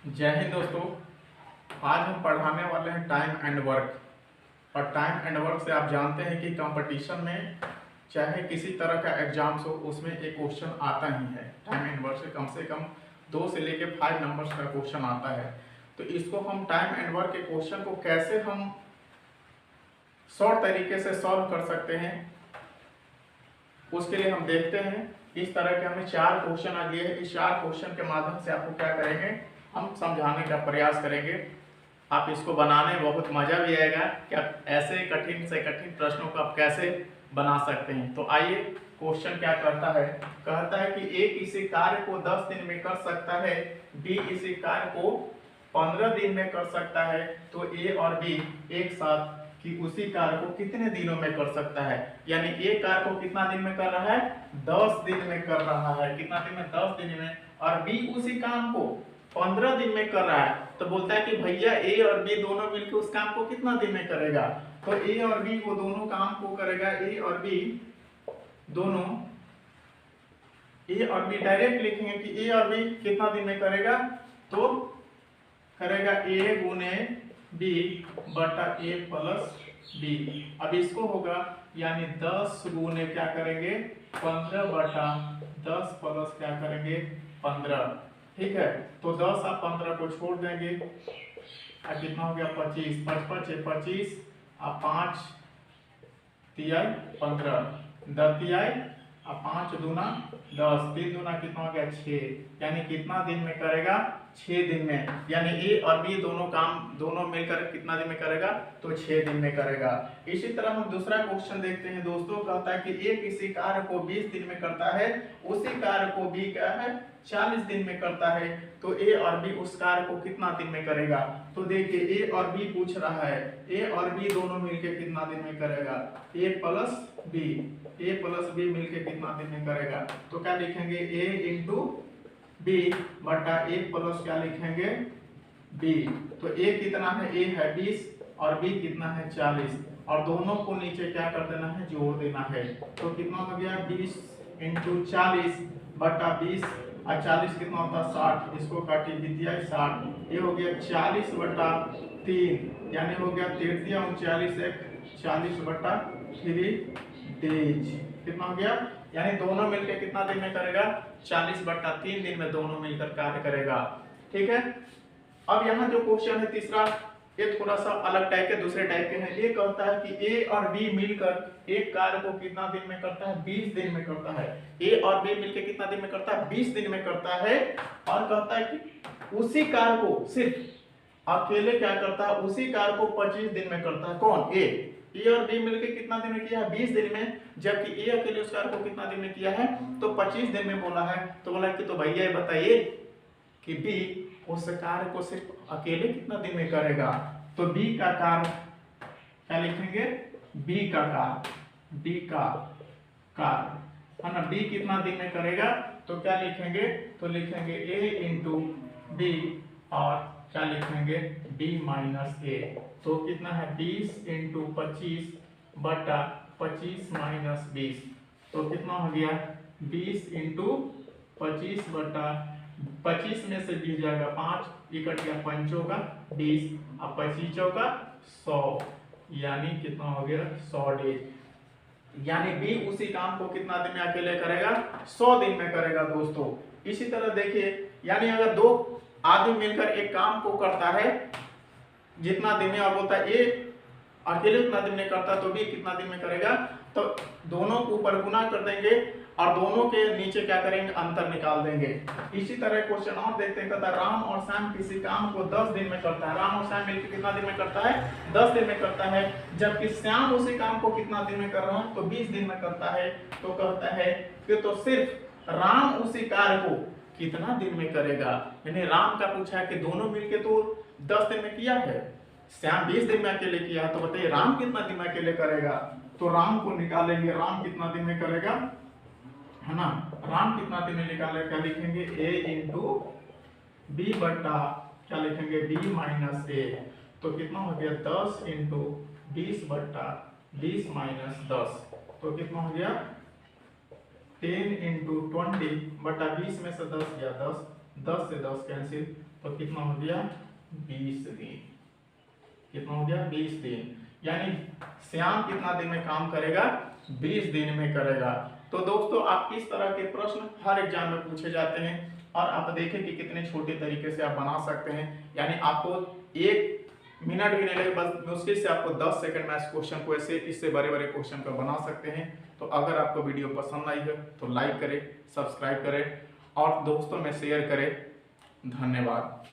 जय हिंद दोस्तों। आज हम पढ़ाने वाले हैं टाइम एंड वर्क। और टाइम एंड वर्क से आप जानते हैं कि कंपटीशन में चाहे किसी तरह का एग्जाम्स हो उसमें एक क्वेश्चन आता ही है। टाइम एंड वर्क से कम 2 से लेकर 5 नंबर्स का क्वेश्चन आता है। तो इसको हम टाइम एंड वर्क के क्वेश्चन को कैसे हम शॉर्ट तरीके से सॉल्व कर सकते हैं उसके लिए हम देखते हैं। इस तरह के हमें 4 क्वेश्चन आ गए हैं। इस 4 क्वेश्चन के माध्यम से आपको क्या करेंगे, हम समझाने का प्रयास करेंगे। आप इसको बनाने में बहुत मजा भी आएगा कि आप ऐसे कठिन से कठिन प्रश्नों को आप कैसे बना सकते हैं। तो आइए, क्वेश्चन क्या करता है, कहता है कि ए किसी कार्य को 10 दिन में कर सकता है, बी इसी कार्य को 15 दिन में कर सकता है। तो ए और बी एक साथ कि उसी कार्य को कितने दिनों में कर सकता है। यानी ए कार्य को कितना दिन में कर रहा है, 10 दिन में कर रहा है। कितना दिन में, 10 दिन में। और बी उसी काम को 15 दिन में कर रहा है। तो बोलता है कि भैया ए और बी दोनों मिलकर उस काम को कितना दिन में करेगा। तो ए और बी वो दोनों काम को करेगा, ए और बी दोनों, ए और बी डायरेक्ट लिखेंगे कि ए और बी कितना दिन में करेगा। तो करेगा ए गुने बी बटा ए प्लस बी। अब इसको होगा यानी 10 गुने क्या करेंगे 15 बटा 10 प्लस क्या करेंगे 15। ठीक है, तो 10 आप 15 को छोड़ देंगे और कितना हो गया 25, 5 5 25 और 5 तिया 15, 10 तिया और 5 दूना 10, 3 दूना कितना हो गया 6। यानी कितना दिन में करेगा, 6 दिन में। यानी ए और बी दोनों मिलकर कितना दिन में करेगा, तो 6 दिन में करेगा। इसी तरह हम दूसरा क्वेश्चन देखते हैं दोस्तों। कहता है कि ए किसी कार्य को 20 दिन में करता है, उसी कार्य को बी क्या है 40 दिन में करता है। तो ए और बी उस कार्य को कितना दिन में करेगा। तो देखिए ए और बी पूछ रहा है, ए और बी दोनों मिलकर कितना दिन में करेगा, ए प्लस बी मिलकर कितना दिन में करेगा। तो क्या लिखेंगे ए इंटू बी बटा ए प्लस क्या लिखेंगे बी। तो ए कितना है, ए है 20 और बी कितना है 40, और दोनों को नीचे क्या कर देना है, जोड़ देना है। तो कितना हो गया 20 इंटू 40 बटा 20 और 40 कितना होता है 60। इसको काटी विद्या 60, ये हो गया 40 बटा 3, यानी हो गया 39 40 बटा 3 डेज। कितना हो गया, यानी दोनों मिलकर कितना दिन में करेगा 40 बटा 3 दिन में दोनों मिलकर कार्य करेगा। ठीक है, अब यहाँ जो क्वेश्चन है तीसरा, ये थोड़ा सा अलग टाइप के दूसरे टाइप के हैं। ये कहता है कि ए और बी मिलकर एक कार्य को कितना दिन में करता है, 20 दिन में करता है। ए और बी मिलकर कितना दिन में करता है, 20 दिन में करता है। और कहता है कि उसी कार्य को सिर्फ अकेले क्या करता है, उसी कार्य को 25 दिन में करता है। कौन, ए और बी मिलकर कितना दिन में किया है 20 दिन में, जबकि ए अकेले उस कार्य को कितना दिन में किया है, तो 25 दिन में बोला है। तो बोला कि तो भैया ये बताइए कि बी उस कार्य को सिर्फ अकेले कितना दिन में करेगा। तो बी का कार्य क्या लिखेंगे, बी का कार्य है ना, बी कितना दिन में करेगा। तो क्या लिखेंगे, तो लिखेंगे ए इंटू बी और क्या लिखेंगे बी माइनस ए। तो कितना है 20 इंटू 25 बटा 25 माइनस 20। तो कितना हो गया 20 इंटू 25 बटा 25 में से 20 जाएगा 5, ये कट गया 5 का 20 और 25 का 100, यानी कितना हो गया 100 डेज। यानी बी उसी काम को कितना दिन में अकेले करेगा, 100 दिन में करेगा दोस्तों। इसी तरह देखिए, यानी अगर 2 आदमी मिलकर एक काम को करता है जितना दिन में, और बोलता है ए अकेले उतना दिन में करता है, तो बी कितना दिन में करेगा। तो दोनों को ऊपर गुना कर देंगे और दोनों के नीचे क्या करेंगे, अंतर निकाल देंगे। इसी तरह क्वेश्चन और देखते हैं। कहता है राम और श्याम किसी काम को 10 दिन में करता है। राम और श्याम मिलकर कितना दिन में करता है, 10 दिन में करता है, जबकि श्याम उसी काम को कितना दिन में कर रहा है, तो 20 दिन में करता है। तो कहता है कि तो सिर्फ राम उसी कार्य को कितना दिन में करेगा। यानी राम का पूछा है कि दोनों मिलके तो 10 दिन में किया है, श्याम 20 दिन में अकेले किया है। तो बताइए राम कितना दिन में अकेले करेगा। तो राम को निकालेंगे, राम कितना दिन में करेगा, है ना, राम कितना दिन में निकालेगा। क्या लिखेंगे ए इंटू बी बटा क्या लिखेंगे बी माइनस ए। तो कितना हो गया 10 इंटू 20 बटा 20 माइनस 10। तो कितना हो गया 10 इंटू 20 बटा 20 में से 10 गया 10, 10 से 10 कैंसिल, तो कितना हो गया 20 दिन। कितना हो गया 20 दिन। यानी श्याम कितना दिन में काम करेगा 20 दिन में करेगा। तो दोस्तों आप इस तरह के प्रश्न हर एग्जाम में पूछे जाते हैं और आप देखें कि कितने छोटे तरीके से आप बना सकते हैं। यानी आपको 1 मिनट भी नहीं लगे, बस मुश्किल से आपको 10 सेकंड में इस क्वेश्चन को ऐसे इससे बड़े बड़े क्वेश्चन को बना सकते हैं। तो अगर आपको वीडियो पसंद आई है तो लाइक करें, सब्सक्राइब करें और दोस्तों में शेयर करें। धन्यवाद।